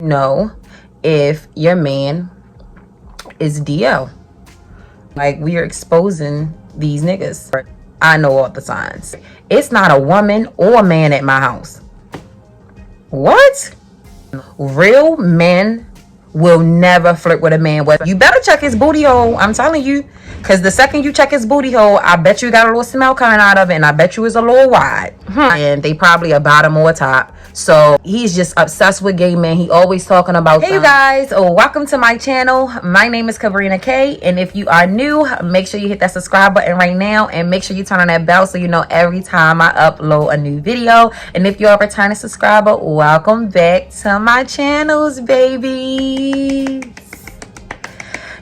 Know if your man is DL. Like, we are exposing these niggas. I know all the signs. It's not a woman or a man at my house. What? Real men will never flirt with a man. You better check his booty hole. I'm telling you. Because the second you check his booty hole, I bet you got a little smell coming out of it. And I bet you it's a little wide. And they probably a bottom or a top. So he's just obsessed with gay men. He always talking about. Hey you guys, welcome to my channel. My name is Kabrina K. And if you are new, make sure you hit that subscribe button right now. And make sure you turn on that bell so you know every time I upload a new video. And if you're a returning subscriber, welcome back to my channels, baby.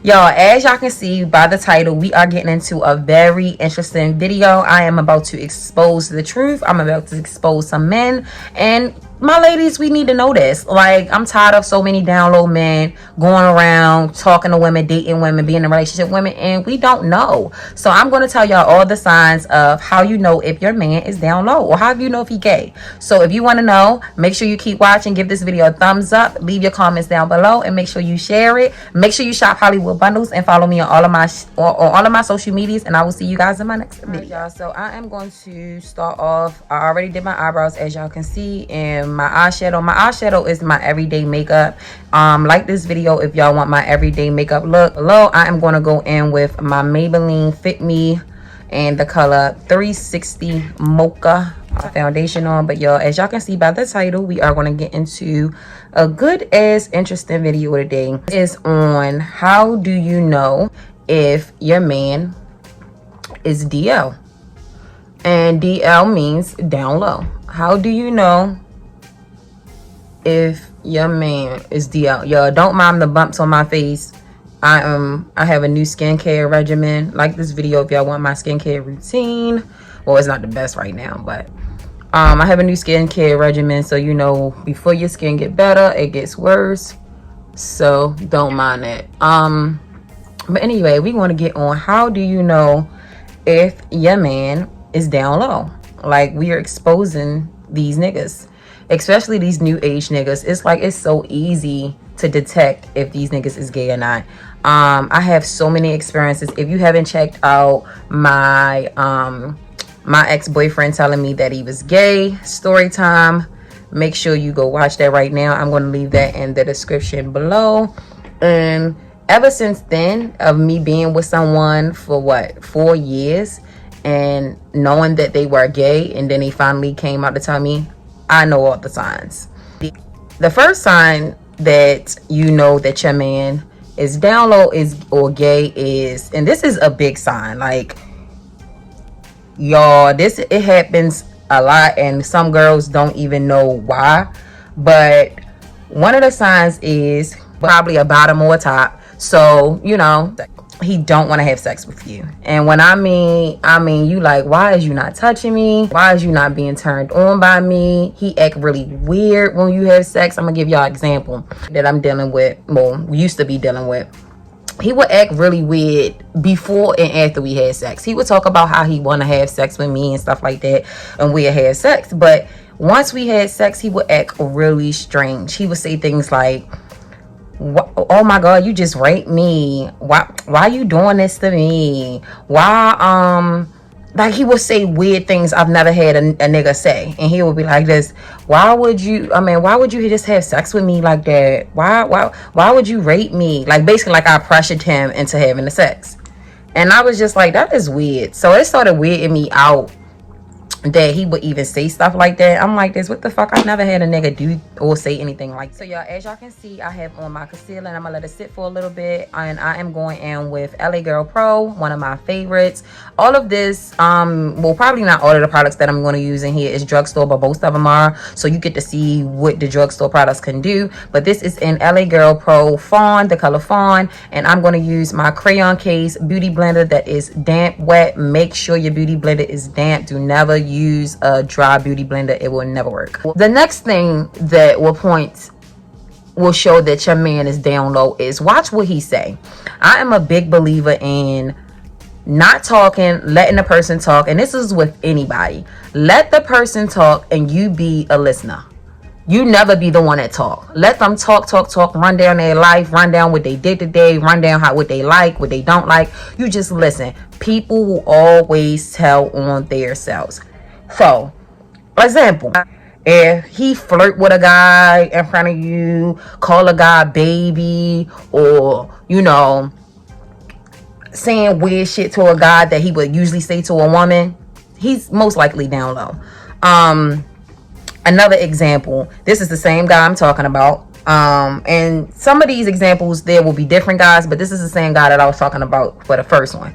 Y'all, as y'all can see by the title, we are getting into a very interesting video. I am about to expose the truth. I'm about to expose some men. And my ladies, we need to know this. Like, I'm tired of so many down low men going around talking to women, dating women, being in a relationship with women, and we don't know. So I'm going to tell y'all all the signs of how you know if your man is down low, or how you know if he gay. So if you want to know, make sure you keep watching, give this video a thumbs up, leave your comments down below, and make sure you share it. Make sure you shop Hollywood Bundles and follow me on all of my social medias, and I will see you guys in my next video. Y'all, so I am going to start off. I already did my eyebrows, as y'all can see, and my eyeshadow is my everyday makeup. Like this video if y'all want my everyday makeup look. Below, I am going to go in with my Maybelline Fit Me and the color 360 Mocha foundation on. But y'all, as y'all can see by the title, we are going to get into a good as interesting video today. It is on how do you know if your man is DL. And DL means down low. How do you know if your man is DL? Y'all, don't mind the bumps on my face. I have a new skincare regimen. Like this video if y'all want my skincare routine. Well, it's not the best right now, but I have a new skincare regimen, so you know before your skin get better, it gets worse. So don't mind that. But anyway, we want to get on how do you know if your man is down low. Like, we are exposing these niggas, especially these new age niggas. It's like, it's so easy to detect if these niggas is gay or not. I have so many experiences. If you haven't checked out my my ex-boyfriend telling me that he was gay story time, make sure you go watch that right now. I'm going to leave that in the description below. And ever since then, of me being with someone for what, 4 years, and knowing that they were gay, and then he finally came out to tell me, I know all the signs. The first sign that you know that your man is down low or gay is, and this is a big sign, like, y'all, it happens a lot, and some girls don't even know why. But one of the signs is probably a bottom or a top. So, you know, he don't want to have sex with you. And when I mean you like, why is you not touching me? Why is you not being turned on by me? He act really weird when you have sex. I'm gonna give y'all an example that I'm dealing with, well, used to be dealing with. He would act really weird before and after we had sex. He would talk about how he want to have sex with me and stuff like that, and we'd have sex. But once we had sex, he would act really strange. He would say things like, oh my God, you just raped me. Why you doing this to me? Why, like, he would say weird things I've never had a nigga say. And he would be like this, why would you just have sex with me like that? Why would you rape me? Like, basically like I pressured him into having the sex. And I was just like, that is weird. So it started weirding me out that he would even say stuff like that. I'm like this, what the fuck? I never had a nigga do or say anything like that. So y'all, as y'all can see, I have on my concealer, and I'm gonna let it sit for a little bit, and I am going in with LA Girl Pro, one of my favorites. All of this, well, probably not all of the products that I'm going to use in here is Drugstore, but most of them are, so you get to see what the Drugstore products can do. But this is in LA Girl Pro Fawn, the color Fawn, and I'm going to use my crayon case beauty blender that is damp wet. Make sure your beauty blender is damp. Do never use a dry beauty blender. It will never work. The next thing that will show that your man is down low is watch what he say. I am a big believer in not talking, letting the person talk. And this is with anybody. Let the person talk and you be a listener. You never be the one that talk. Let them talk, run down their life, run down what they did today, run down what they like, what they don't like. You just listen. People will always tell on themselves. So, for example, if he flirt with a guy in front of you, call a guy baby, or, you know, saying weird shit to a guy that he would usually say to a woman, he's most likely down low. Another example, this is the same guy I'm talking about, and some of these examples there will be different guys, but this is the same guy that I was talking about for the first one.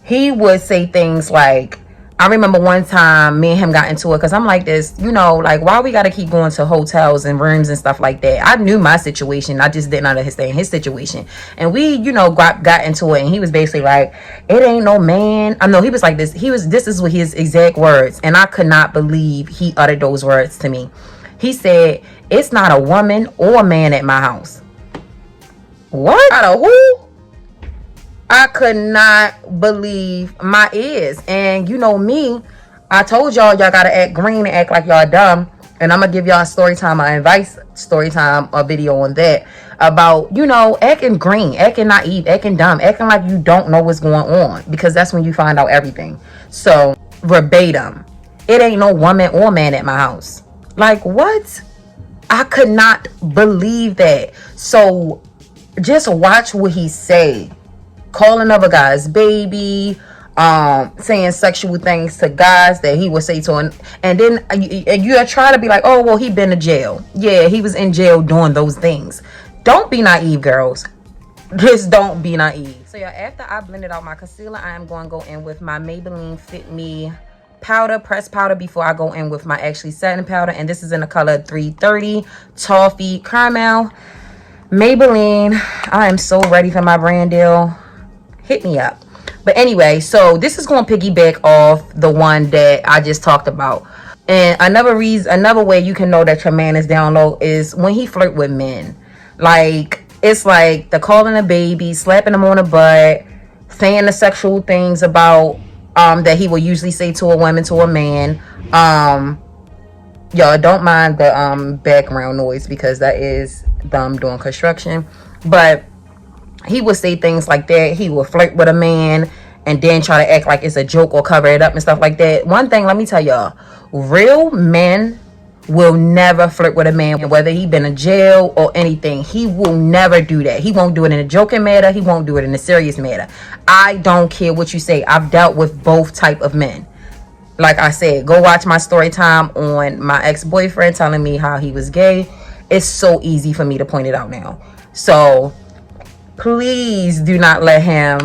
He would say things like, I remember one time me and him got into it because I'm like this, you know, like, why we got to keep going to hotels and rooms and stuff like that. I knew my situation. I just didn't understand his situation. And we, you know, got into it, and he was basically like, it ain't no man. I know he was like this. This is what his exact words. And I could not believe he uttered those words to me. He said, it's not a woman or a man at my house. What? Not a who? I could not believe my ears. And you know me, I told y'all gotta act green and act like y'all dumb. And I'm gonna give y'all a story time, an advice story time, a video on that about, you know, acting green, acting naive, acting dumb, acting like you don't know what's going on, because that's when you find out everything. So verbatim, it ain't no woman or man at my house. Like, what? I could not believe that. So just watch what he say. Calling other guys baby, saying sexual things to guys that he would say to him, and then you are trying to be like, oh well, he been to jail. Yeah, he was in jail doing those things. Don't be naive, girls. Just don't be naive. So yeah, after I blended out my concealer, I am going to go in with my Maybelline Fit Me powder, pressed powder, before I go in with my actually setting powder, and this is in the color 330 Toffee Caramel. Maybelline, I am so ready for my brand deal. Hit me up. But anyway, so this is going to piggyback off the one that I just talked about. And another way you can know that your man is down low is when he flirt with men. Like, it's like the calling a baby, slapping him on the butt, saying the sexual things about that he will usually say to a woman, to a man. Y'all don't mind the background noise, because that is them doing construction. But he would say things like that. He would flirt with a man and then try to act like it's a joke or cover it up and stuff like that. One thing, let me tell y'all, real men will never flirt with a man, whether he been in jail or anything. He will never do that. He won't do it in a joking manner. He won't do it in a serious manner. I don't care what you say. I've dealt with both type of men. Like I said, go watch my story time on my ex-boyfriend telling me how he was gay. It's so easy for me to point it out now. So please do not let him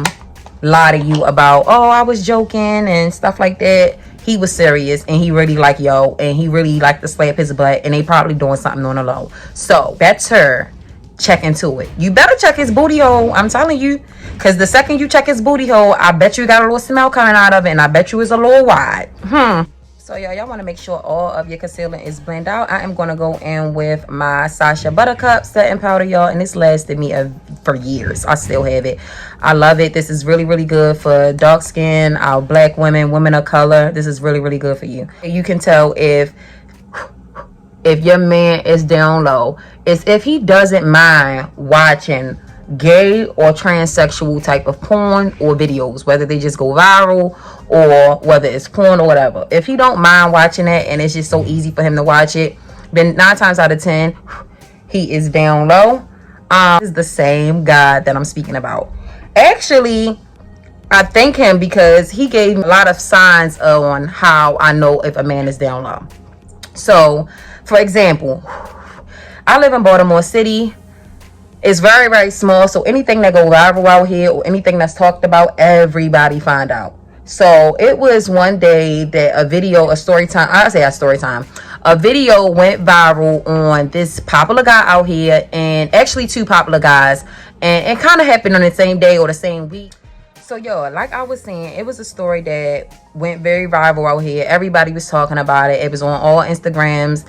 lie to you about, oh, I was joking and stuff like that. He was serious, and he really like yo, and he really like to slap his butt, and they probably doing something on the low. So better check into it. You better check his booty hole. I'm telling you, because the second you check his booty hole, I bet you got a little smell coming out of it, and I bet you it's a little wide. So y'all want to make sure all of your concealer is blended out. I am going to go in with my Sasha Buttercup setting powder, y'all, and this lasted me for years. I still have it. I love it. This is really, really good for dark skin, our black women, women of color. This is really, really good for you. You can tell if your man is down low, is if he doesn't mind watching gay or transsexual type of porn or videos, whether they just go viral or whether it's porn or whatever. If he don't mind watching it and it's just so easy for him to watch it, then 9 times out of 10 he is down low. This is the same guy that I'm speaking about. Actually, I thank him because he gave me a lot of signs on how I know if a man is down low. So for example, I live in Baltimore City. It's very, very small, so anything that go viral out here or anything that's talked about, everybody find out. So it was one day that a video, a video went viral on this popular guy out here, and actually 2 popular guys, and it kind of happened on the same day or the same week. So yo, like I was saying, it was a story that went very viral out here. Everybody was talking about it. It was on all Instagrams.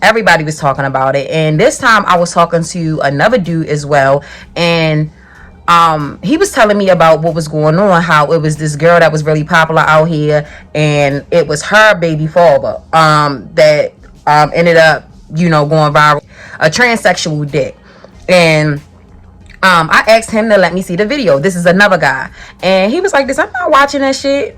Everybody was talking about it, and this time I was talking to another dude as well, and he was telling me about what was going on, how it was this girl that was really popular out here, and it was her baby father that ended up going viral, a transsexual dick. And I asked him to let me see the video. This is another guy. And he was like this, I'm not watching that shit.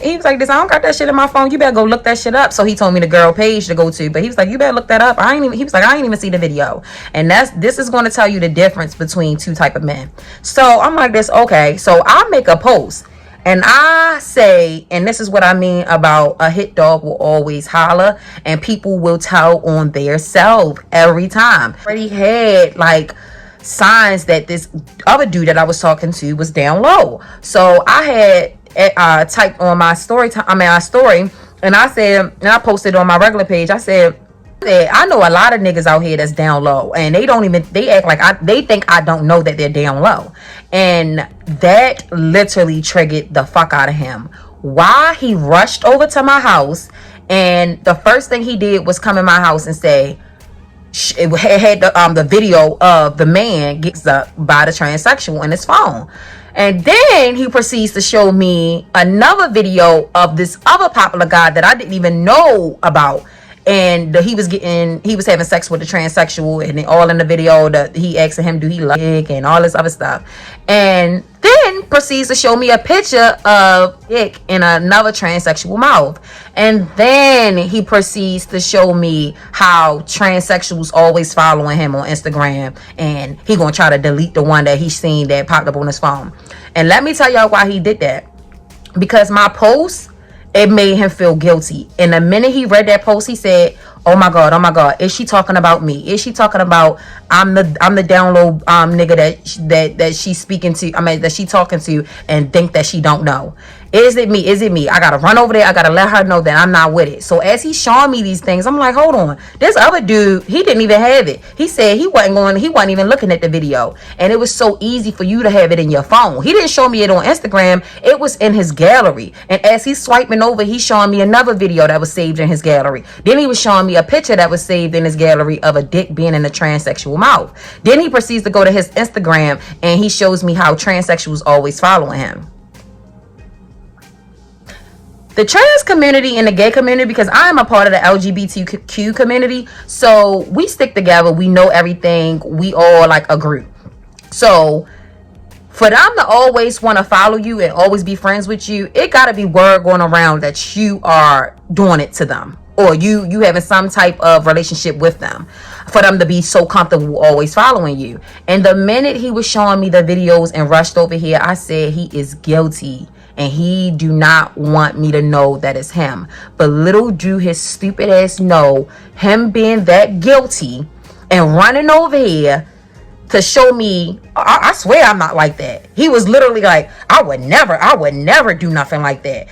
He was like this, I don't got that shit in my phone. You better go look that shit up. So he told me the girl page to go to. But he was like, you better look that up. He was like, I ain't even see the video. And this is going to tell you the difference between two type of men. So I'm like this, okay. So I make a post. And I say, and this is what I mean about a hit dog will always holler, and people will tell on their self every time. Already had like signs that this other dude that I was talking to was down low. So I had typed on my story, and I said, and I posted on my regular page, I said, I know a lot of niggas out here that's down low, and they act like they think I don't know that they're down low. And that literally triggered the fuck out of him. Why he rushed over to my house, and the first thing he did was come in my house and say, it had the video of the man gets up by the transsexual in his phone. And then he proceeds to show me another video of this other popular guy that I didn't even know about. And he was having sex with a transsexual, and all in the video he asking him, do he like dick, and all this other stuff. And then proceeds to show me a picture of dick in another transsexual mouth. And then he proceeds to show me how transsexuals always following him on Instagram, and he gonna try to delete the one that he's seen that popped up on his phone. And let me tell y'all why he did that. Because my post, it made him feel guilty. And the minute he read that post, he said, oh my god, is she talking about me? Is she talking about I'm the down low nigga that she's speaking to, that she talking to, and think that she don't know? Is it me? I gotta run over there. I gotta let her know that I'm not with it. So as he's showing me these things, I'm like, hold on. This other dude, he didn't even have it. He said he wasn't even looking at the video. And it was so easy for you to have it in your phone. He didn't show me it on Instagram. It was in his gallery. And as he's swiping over, he's showing me another video that was saved in his gallery. Then he was showing me a picture that was saved in his gallery of a dick being in a transsexual mouth. Then he proceeds to go to his Instagram, and he shows me how transsexuals always following him. The trans community and the gay community, because I am a part of the LGBTQ community, so we stick together. We know everything. We all like a group. So for them to always want to follow you and always be friends with you, it got to be word going around that you are doing it to them, or you having some type of relationship with them, for them to be so comfortable always following you. And the minute he was showing me the videos and rushed over here, I said he is guilty. And he do not want me to know that it's him. But little do his stupid ass know, him being that guilty and running over here to show me, I swear I'm not like that. He was literally like, I would never do nothing like that.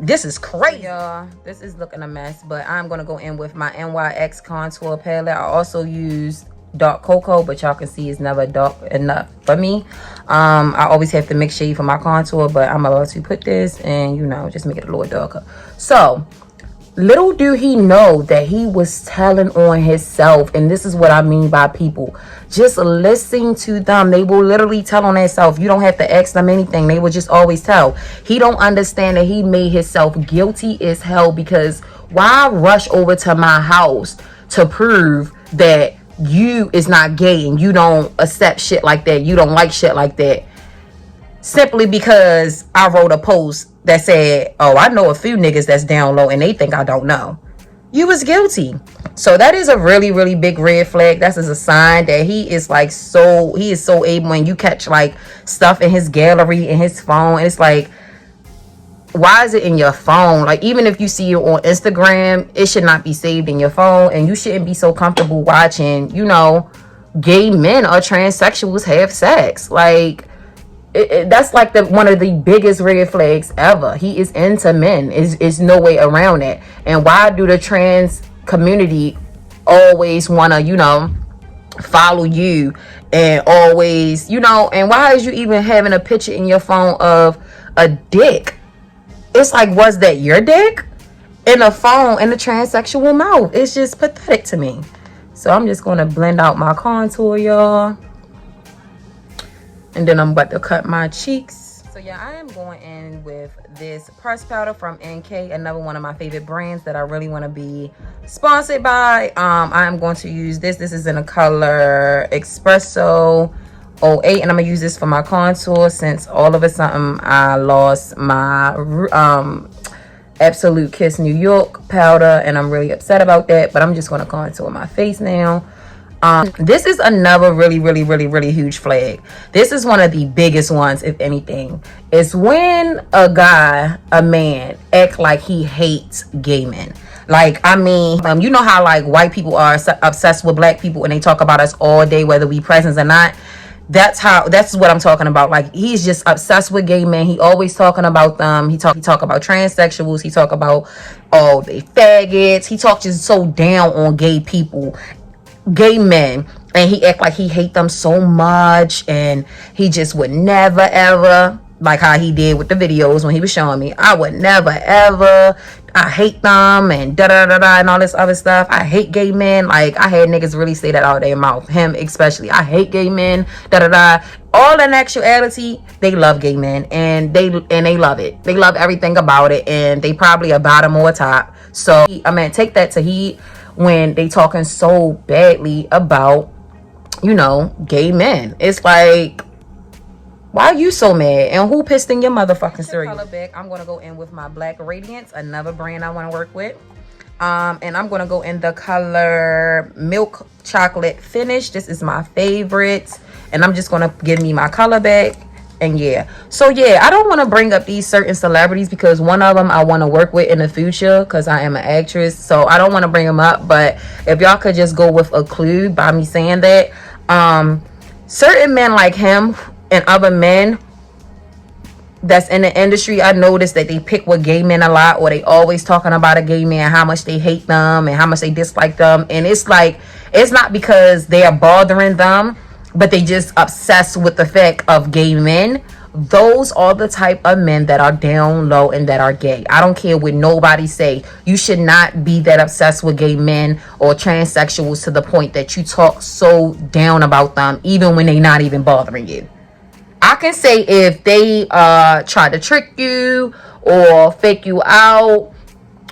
This is crazy. Y'all, this is looking a mess, but I'm going to go in with my NYX contour palette. I also used dark cocoa, but y'all can see it's never dark enough for me. I always have to mix shade for my contour, but I'm about to put this and just make it a little darker. So little do he know that he was telling on himself. And this is what I mean by people just listening to them. They will literally tell on themselves. You don't have to ask them anything. They will just always tell. He don't understand that he made himself guilty as hell, because why rush over to my house to prove that you is not gay and you don't accept shit like that, you don't like shit like that, simply because I wrote a post that said, oh, I know a few niggas that's down low and they think I don't know? You was guilty. So that is a really, really big red flag. That is a sign that he is so able, when you catch like stuff in his gallery, in his phone, and it's like, why is it in your phone? Like, even if you see it on Instagram, it should not be saved in your phone. And you shouldn't be so comfortable watching, gay men or transsexuals have sex. Like, that's like one of the biggest red flags ever. He is into men. Is no way around it. And why do the trans community always want to, follow you and always, and why is you even having a picture in your phone of a dick? It's like, was that your dick in a phone in a transsexual mouth? It's just pathetic to me. So I'm just going to blend out my contour, y'all. And then I'm about to cut my cheeks. So yeah, I am going in with this pressed powder from NK, another one of my favorite brands that I really want to be sponsored by. I am going to use this. This is in the color Espresso 08, and I'm gonna use this for my contour since all of a sudden I lost my Absolute Kiss New York powder, and I'm really upset about that, but I'm just gonna contour my face now. This is another really huge flag. This is one of the biggest ones, if anything. It's when a man act like he hates gay men. Like, I mean, you know how like white people are obsessed with black people and they talk about us all day, whether we present or not. That's what I'm talking about. Like, he's just obsessed with gay men. He always talking about them. He talk about transsexuals. He talk about they faggots. He talks just so down on gay people, gay men, and he act like he hate them so much, and he just would never ever, like how he did with the videos when he was showing me, I would never ever, I hate them, and da da da da, and all this other stuff. I hate gay men. Like, I had niggas really say that out of their mouth, him especially. I hate gay men, da da da. All in actuality, they love gay men, and they love it. They love everything about it, and they probably a bottom or a top. So I mean, take that to heed when they talking so badly about, you know, gay men. It's like, why are you so mad? And who pissed in your motherfucking cereal? Color back, I'm gonna go in with my Black Radiance, another brand I want to work with. And I'm gonna go in the color Milk Chocolate Finish. This is my favorite, and I'm just gonna give me my color back. And yeah, so yeah, I don't want to bring up these certain celebrities because one of them I want to work with in the future because I am an actress, so I don't want to bring them up. But if y'all could just go with a clue by me saying that, certain men like him and other men that's in the industry, I noticed that they pick with gay men a lot, or they always talking about a gay man, how much they hate them and how much they dislike them. And it's like, it's not because they are bothering them, but they just obsessed with the fact of gay men. Those are the type of men that are down low and that are gay. I don't care what nobody say. You should not be that obsessed with gay men or transsexuals to the point that you talk so down about them, even when they not even bothering you. I can say if they try to trick you or fake you out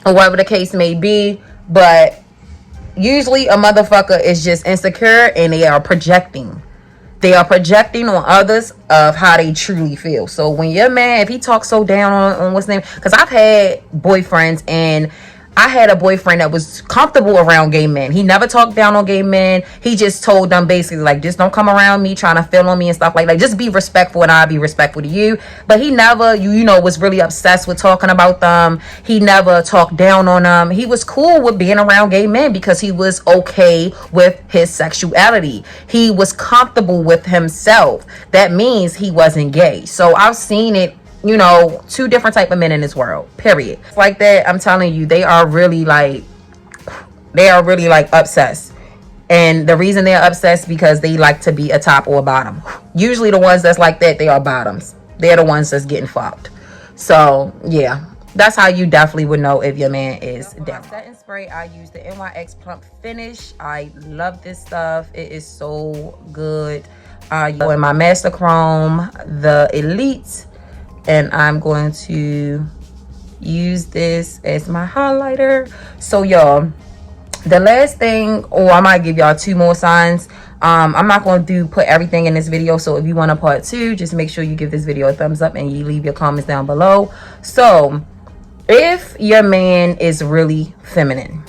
or whatever the case may be, but usually a motherfucker is just insecure and they are projecting. They are projecting on others of how they truly feel. So when your man, if he talks so down on what's name, because I've had boyfriends, and I had a boyfriend that was comfortable around gay men. He never talked down on gay men. He just told them basically like, just don't come around me trying to feel on me and stuff like that. Just be respectful and I'll be respectful to you. But he never, you know, was really obsessed with talking about them. He never talked down on them. He was cool with being around gay men because he was okay with his sexuality. He was comfortable with himself. That means he wasn't gay. So I've seen it, you know, two different type of men in this world, period. It's like that. I'm telling you, they are really like obsessed. And the reason they're obsessed because they like to be a top or a bottom. Usually the ones that's like that, they are bottoms. They're the ones that's getting fucked. So yeah, that's how you definitely would know if your man is down. Setting spray, I use the NYX Plump Finish. I love this stuff. It is so good. In my Master Chrome, the Elite, and I'm going to use this as my highlighter. So y'all, the last thing, or I might give y'all two more signs. I'm not going to put everything in this video, so if you want a part 2, just make sure you give this video a thumbs up and you leave your comments down below. So if your man is really feminine,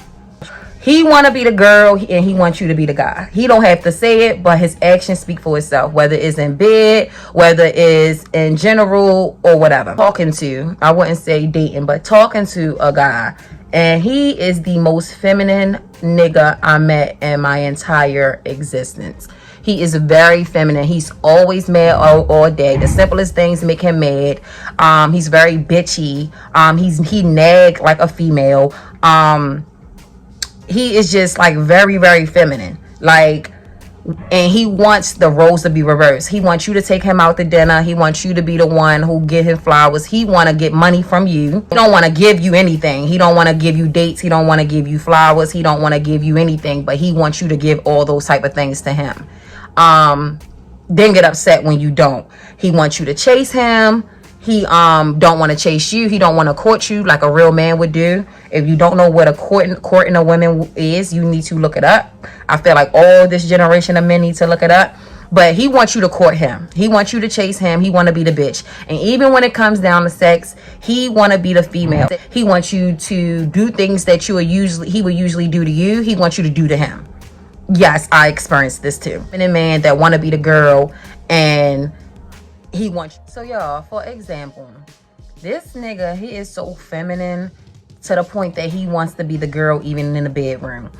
he want to be the girl and he wants you to be the guy. He don't have to say it, but his actions speak for itself, whether it's in bed, whether it's in general or whatever. Talking to, I wouldn't say dating, but talking to a guy, and he is the most feminine nigga I met in my entire existence. He is very feminine. He's always mad all day. The simplest things make him mad. He's very bitchy. He nag like a female. He is just like very feminine, like, and he wants the roles to be reversed. He wants you to take him out to dinner. He wants you to be the one who get him flowers. He want to get money from you. He don't want to give you anything. He don't want to give you dates. He don't want to give you flowers. He don't want to give you anything, but he wants you to give all those type of things to him. Then get upset when you don't. He wants you to chase him. He don't want to chase you. He don't want to court you like a real man would do. If you don't know what a courting a woman is, you need to look it up. I feel like all this generation of men need to look it up. But he wants you to court him. He wants you to chase him. He want to be the bitch. And even when it comes down to sex, he want to be the female. He wants you to do things that he would usually do to you. He wants you to do to him. Yes, I experienced this too. And a man that want to be the girl, and he wants. So y'all, for example, this nigga, he is so feminine to the point that he wants to be the girl even in the bedroom.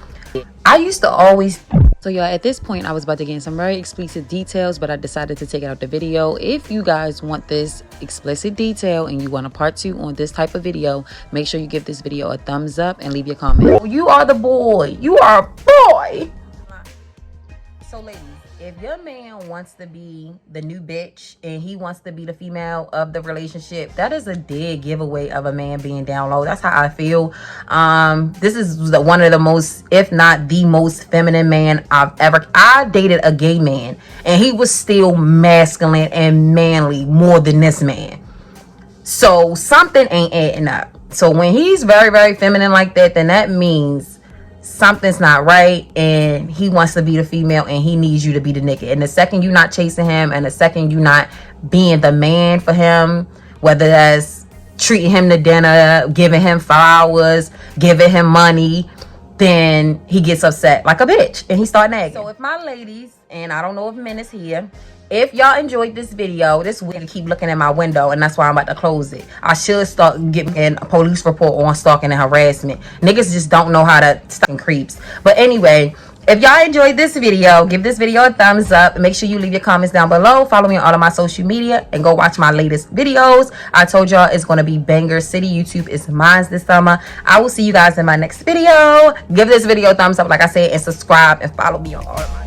I used to always. So y'all, at this point I was about to get in some very explicit details, but I decided to take it out the video. If you guys want this explicit detail and you want a part 2 on this type of video, make sure you give this video a thumbs up and leave your comment. You are the boy. You are a boy. So ladies, if your man wants to be the new bitch and he wants to be the female of the relationship, that is a dead giveaway of a man being down low. That's how I feel. This is one of the most, if not the most feminine man I dated a gay man, and he was still masculine and manly more than this man. So something ain't adding up. So when he's very, very feminine like that, then that means something's not right, and he wants to be the female and he needs you to be the nigga. And the second you're not chasing him, and the second you're not being the man for him, whether that's treating him to dinner, giving him flowers, giving him money, then he gets upset like a bitch and he start nagging. So if my ladies, and I don't know if men is here, if y'all enjoyed this video, this week to keep looking at my window, and that's why I'm about to close it. I should start getting a police report on stalking and harassment. Niggas just don't know how to stop creeps. But anyway, if y'all enjoyed this video, give this video a thumbs up. Make sure you leave your comments down below. Follow me on all of my social media and go watch my latest videos. I told y'all it's going to be Banger City. YouTube is mine this summer. I will see you guys in my next video. Give this video a thumbs up, like I said, and subscribe and follow me on all of my